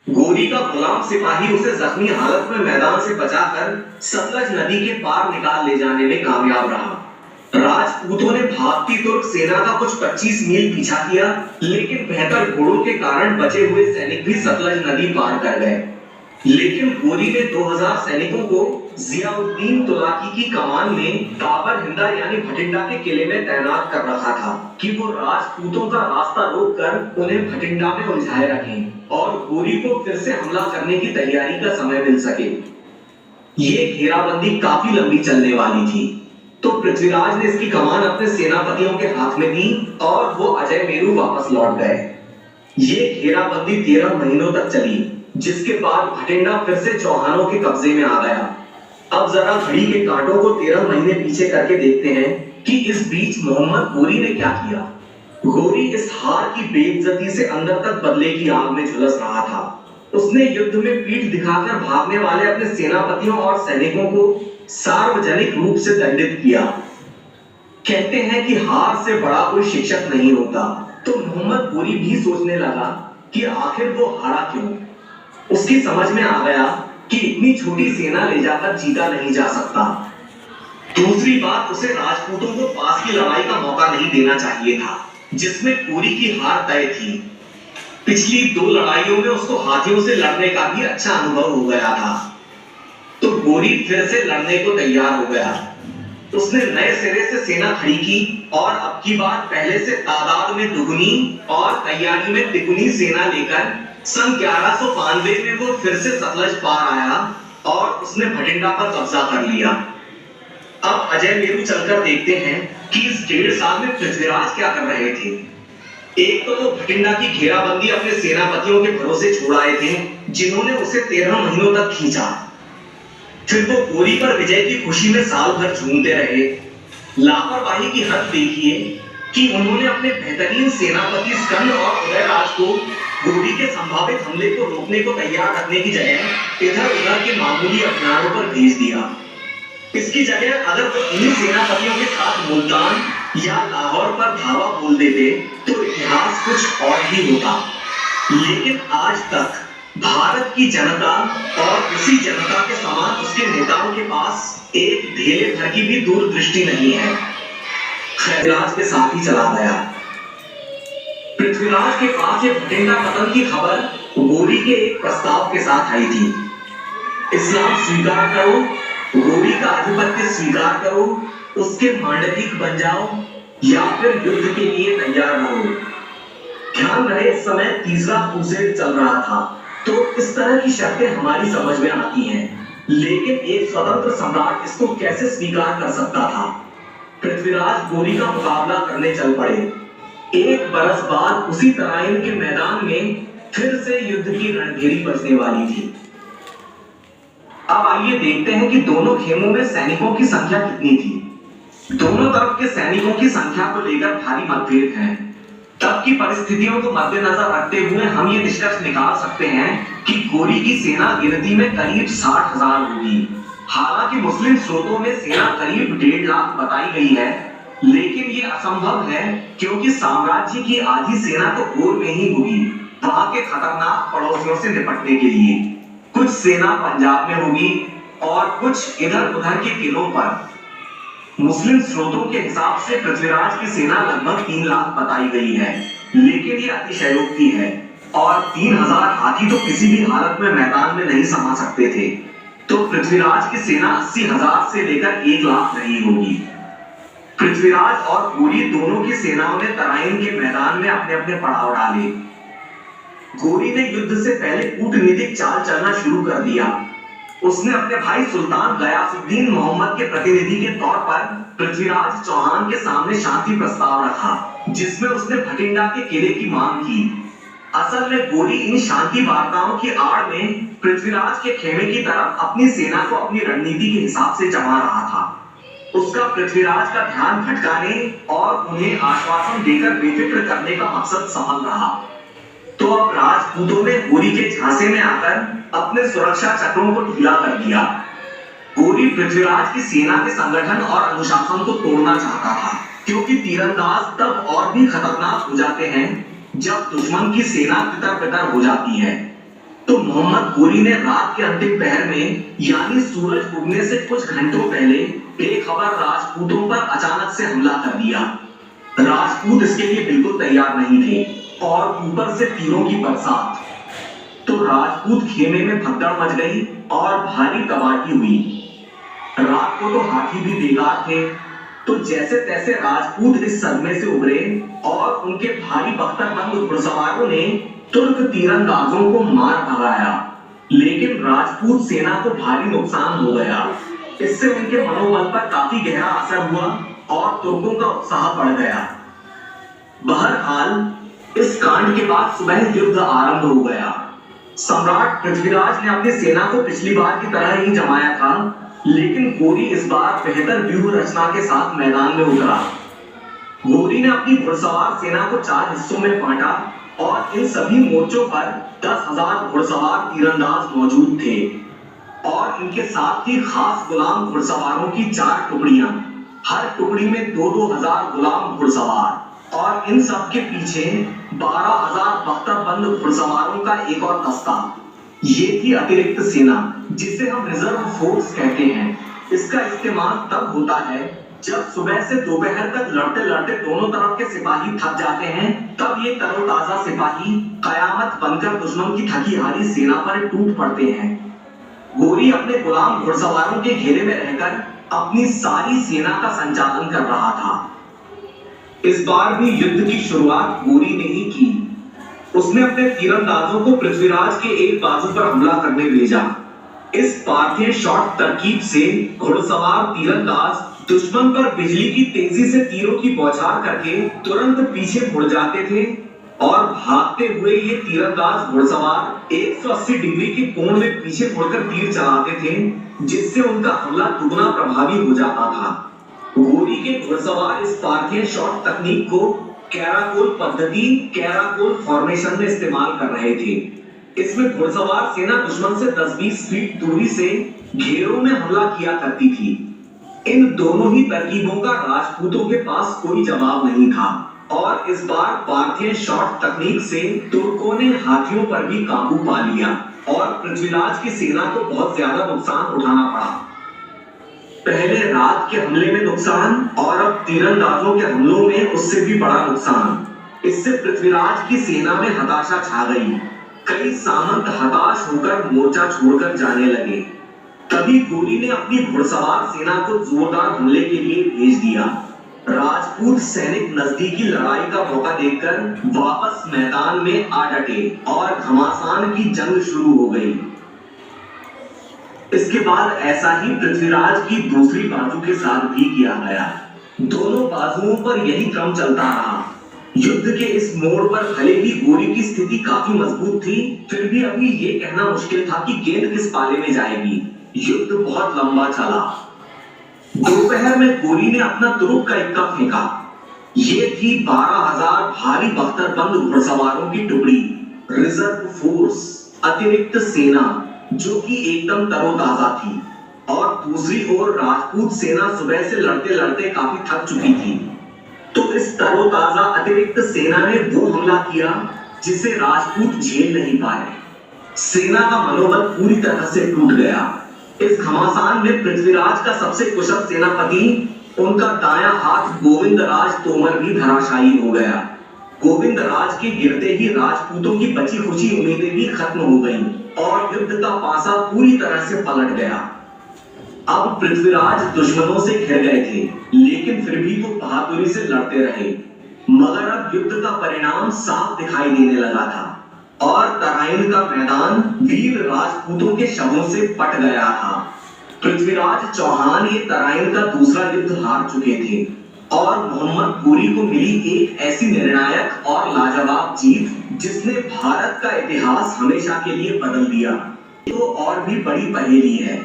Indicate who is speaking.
Speaker 1: गोरी का गुलाम सिपाही उसे जख्मी हालत में मैदान से बचाकर सतलज नदी के पार निकाल ले जाने में कामयाब रहा। राजपूतों ने भागती तुर्क सेना का कुछ 25 मील पीछा किया, लेकिन बेहतर घोड़ों के कारण बचे हुए सैनिक भी सतलज नदी पार कर गए। लेकिन गोरी ने 2000 सैनिकों को जियाउद्दीन तुलाकी की कमान में बाबर हिंदा यानी भटिंडा के किले में तैनात कर रखा था कि वो राजपूतों का रास्ता रोककर उन्हें भटिंडा में उलझाए रखें और गोरी को फिर से हमला करने की तैयारी का समय मिल सके। ये घेराबंदी काफी लंबी चलने वाली थी, तो पृथ्वीराज ने इसकी कमान अपने सेनापतियों के हाथ में दी और वो अजय मेरू वापस लौट गए। ये घेराबंदी 13 महीनों तक चली, जिसके बाद भटिंडा फिर से चौहानों के कब्जे में आ गया। अब जरा घड़ी के कांटों को 13 महीने पीछे करके देखते हैं कि इस बीच मोहम्मद गोरी ने क्या किया। गोरी इस हार की बेइज्जती से अंदर तक बदले की आग में झुलस रहा था। उसने युद्ध में पीठ दिखाकर भागने वाले अपने सेनापतियों और सैनिकों को सार्वजनिक रूप से दंडित किया। कहते हैं कि हार से बड़ा कोई शिक्षक नहीं होता, तो मोहम्मद गोरी भी सोचने लगा कि आखिर वो हारा क्यों। उसकी समझ में आ गया कि इतनी छोटी सेना ले जाकर जीता नहीं जा सकता। दूसरी बात, उसे राजपूतों को पास की लड़ाई का मौका नहीं देना चाहिए था, जिसमें गोरी की हार तय थी। पिछली 2 लड़ाइयों में उसको हाथियों से लड़ने का भी अच्छा अनुभव हो गया था, तो गोरी फिर से लड़ने को तैयार हो गया। उसने नए सिरे से सेना खड़ी की और अब की बार पहले से तादाद में दुगनी और तैयारी में तिगुनी सेना लेकर सन 1192 में वो फिर से सतलज पार आया और उसने भटिंडा पर कब्जा कर लिया। अब अजय मेरू चलकर देखते हैं कि इस 1.5 साल में पृथ्वीराज क्या कर रहे थे। एक तो वो भटिंडा की घेराबंदी अपने सेनापतियों के भरोसे छोड़ आए थे, जिन्होंने उसे 13 महीनों तक खींचा। फिर वो गोरी पर विजय की खुशी में साल भर झूमते रहे। लापरवाही की हद देखिए कि उन्होंने अपने बेहतरीन सेनापति स्कंद और उदयराज को गोरी के संभावित हमले को रोकने को तैयार रखने की जगह इधर उधर के मामूली अभियानों पर भेज दिया। इसकी जगह अगर वो इन्हीं सेनापतियों के साथ मुल्तान या लाहौर पर धावा बोल देते तो इतिहास कुछ और ही होता। लेकिन आज तक भारत की जनता और उसी जनता के समान उसके नेताओं के पास एक ढेले भर की भी दूरदृष्टि नहीं है। पृथ्वीराज के साथ ही चला गया। पृथ्वीराज के पास ये भटिंडा पतन की खबर गोरी के एक प्रस्ताव के साथ आई थी। इस्लाम स्वीकार करो, गोरी का आधिपत्य स्वीकार करो, उसके मांडलिक बन जाओ या फिर युद्ध के लिए तैयार रहो। ध्यान रहे, इस समय तीसरा क्रूसेड चल रहा था, तो इस तरह की शर्तें हमारी समझ में आती हैं, लेकिन एक स्वतंत्र सम्राट इसको कैसे स्वीकार कर सकता था। पृथ्वीराज गोरी का मुकाबला करने चल पड़े। 1 बरस बाद उसी तराइन के मैदान में फिर से युद्ध की रणभेरी बजने वाली थी। अब आइए देखते हैं कि दोनों खेमों में सैनिकों की संख्या कितनी थी। दोनों तरफ के सैनिकों की संख्या को लेकर भारी मतभेद है। तब की परिस्थितियों को मद्देनजर रखते हुए हम ये निष्कर्ष निकाल सकते हैं कि गोरी की सेना गिनती में करीब 60,000 होगी। हालांकि मुस्लिम स्रोतों में सेना करीब 1.5 लाख बताई गई है, लेकिन ये असंभव है क्योंकि साम्राज्य की आधी सेना तो गोर में ही होगी, वहां के खतरनाक पड़ोसियों से निपटने के लिए। कुछ सेना पंजाब में होगी और कुछ इधर उधर के किलों पर। मुस्लिम स्रोतों के हिसाब से पृथ्वीराज की सेना लगभग 3 लाख बताई गई है, लेकिन ये अतिशयोक्ति है और 3000 हाथी तो किसी भी हालत में मैदान में नहीं समा सकते थे, तो पृथ्वीराज की सेना 80,000 से लेकर 1 लाख रही होगी। पृथ्वीराज और गोरी दोनों की सेनाओं ने तराइन के मैदान में अपने अपने पड़ाव डाले। गोरी ने युद्ध से पहले कूटनीतिक चाल चलना शुरू कर दिया। उसने अपने भाई सुल्तान गयासुद्दीन मोहम्मद के प्रतिनिधि के तौर पर पृथ्वीराज चौहान के सामने शांति प्रस्ताव रखा, जिसमें उसने भटिंडा के किले की मांग की। असल में गोरी इन शांति वार्ताओं की आड़ में पृथ्वीराज के खेमे की तरफ अपनी सेना को अपनी रणनीति के हिसाब से जमा रहा था। उसका पृथ्वीराज का ध्यान भटकाने और उन्हें आश्वासन देकर बेफिक्र करने का मकसद सफल रहा। तो अब राजपूतों ने गोरी के झांसे में आकर अपने सुरक्षा चक्रों को ढीला कर दिया। गोरी पृथ्वीराज की सेना के संगठन और अनुशासन को तोड़ना चाहता था, क्योंकि तीरंदाज तब और भी खतरनाक हो जाते हैं जब दुश्मन की सेना तितर बितर हो जाती है। तो मोहम्मद गोरी ने रात के अंतिम पहर में यानी सूरज उगने से कुछ घंटों पहले बेखबर राजपूतों पर अचानक से हमला कर दिया। राजपूत इसके लिए बिल्कुल तैयार नहीं थे और ऊपर से तीरों की बरसात। तो राजपूत खेमे में भगदड़ मच गई और भारी तबाही हुई। रात को तो हाथी भी बेकार थे, तो जैसे तैसे राजपूत इस सदमे से उभरे और उनके भारी बख्तरबंद घुड़सवारों ने तुर्क तीरंदाजों को मार भगाया, लेकिन राजपूत सेना को भारी नुकसान हो गया। इससे उनके मनोबल पर काफी गहरा असर हुआ और तुर्कों का उत्साह बढ़ गया। बहरहाल इस कांड के बाद सुबह युद्ध आरंभ हो गया। सम्राट पृथ्वीराज ने अपनी सेना को पिछली बार की तरह ही जमाया था, लेकिन गोरी इस बार बेहतर व्यूह रचना के साथ मैदान में उतरा। गोरी ने अपनी घुड़सवार सेना को 4 हिस्सों में बांटा और इन सभी मोर्चों पर 10,000 घुड़सवार तीरंदाज मौजूद थे और इनके साथ ही खास गुलाम घुड़सवारों की 4 टुकड़ियां, हर टुकड़ी में 2-2 हजार गुलाम घुड़सवार और इन सब के पीछे 12,000 बख्तरबंद घुड़सवारों का एक और दस्ता। ये थी अतिरिक्त सेना, जिसे हम रिजर्व फोर्स कहते हैं। इसका इस्तेमाल तब होता है जब सुबह से दोपहर तक लड़ते लड़ते दोनों तरफ के सिपाही थक जाते हैं। तब ये तरोताजा सिपाही कयामत बनकर दुश्मन की थकी हारी सेना पर टूट पड़ते हैं। गोरी अपने गुलाम घुड़सवारों के घेरे में रहकर अपनी सारी सेना का संचालन कर रहा था। इस बार भी युद्ध की शुरुआत गोरी ने ही की। उसने अपने तीरंदाजों को पृथ्वीराज के एक बाजू पर हमला करने भेजा। इस पार्थियन शॉट तरकीब से घुड़सवार तीरंदाज दुश्मन पर बिजली की तेजी से तीरों की बौछार करके तुरंत पीछे मुड़ जाते थे और भागते हुए ये तीरंदाज घुड़सवार 180 डिग्री के कोण में पीछे मुड़कर तीर चलाते थे, जिससे उनका हमला दुगना प्रभावी हो जाता था। गोरी के घुड़सवार इस पार्थियन शॉट तकनीक को कैराकोल पद्धति, कैराकोल फॉर्मेशन में इस्तेमाल कर रहे थे। इसमें घुड़सवार सेना दुश्मन से 10-20 फीट दूरी से घेरों में हमला किया करती थी। इन दोनों ही तरकीबों का राजपूतों के पास कोई जवाब नहीं था और इस बार पार्थियन शॉट तकनीक से तुर्कों ने हाथियों पर भी काबू पा लिया और पृथ्वीराज की सेना को बहुत ज्यादा नुकसान उठाना पड़ा। पहले रात के हमले में नुकसान और अब तीरंदाजों के हमलों में उससे भी बड़ा नुकसान। इससे पृथ्वीराज की सेना में हताशा छा गई। कई सामंत हताश होकर मोर्चा छोड़कर जाने लगे। तभी गोरी ने अपनी घुड़सवार सेना को जोरदार हमले के लिए भेज दिया। राजपूत सैनिक नजदीकी लड़ाई का मौका देखकर वापस मैदान में आ डटे और घमासान की जंग शुरू हो गई। इसके बाद ऐसा ही पृथ्वीराज की दूसरी बाजू के साथ भी किया गया। दोनों बाजुओं पर यही क्रम चलता रहा। युद्ध के इस मोड़ पर भले ही गोरी की स्थिति काफी मजबूत थी, फिर भी अभी ये कहना मुश्किल था कि गेंद किस पाले में जाएगी। युद्ध बहुत लंबा चला। दोपहर में गोरी ने अपना तुरुप का इक्का फेंका। ये थी 12,000 भारी बख्तरबंद घुड़सवारों की टुकड़ी, रिजर्व फोर्स, अतिरिक्त सेना, जो कि एकदम तरोताजा थी। और दूसरी ओर राजपूत सेना सुबह से लड़ते लड़ते काफी थक चुकी थी। तो इस तरोताजा अतिरिक्त सेना ने वो हमला किया जिसे राजपूत झेल नहीं पाए। सेना का मनोबल पूरी तरह से टूट गया। इस घमासान में पृथ्वीराज का सबसे कुशल सेनापति, उनका दायां हाथ गोविंदराज तोमर भी धराशायी हो गया। गोविंदराज के गिरते ही राजपूतों की बची खुची उम्मीदें भी खत्म हो गईं और युद्ध का पासा पूरी तरह से पलट गया। अब पृथ्वीराज दुश्मनों से घिर गए थे, लेकिन फिर भी वो बहादुरी से लड़ते रहे। मगर अब युद्ध का परिणाम साफ दिखाई देने लगा था और तराइन का मैदान वीर राजपूतों के शवों से पट गया था। पृथ्वीराज चौहान ये तराइन का दूसरा युद्ध हार चुके थे और मोहम्मद गोरी को मिली एक ऐसी निर्णायक और लाजवाब जीत जिसने भारत का इतिहास हमेशा के लिए बदल दिया। तो और भी बड़ी पहेली है।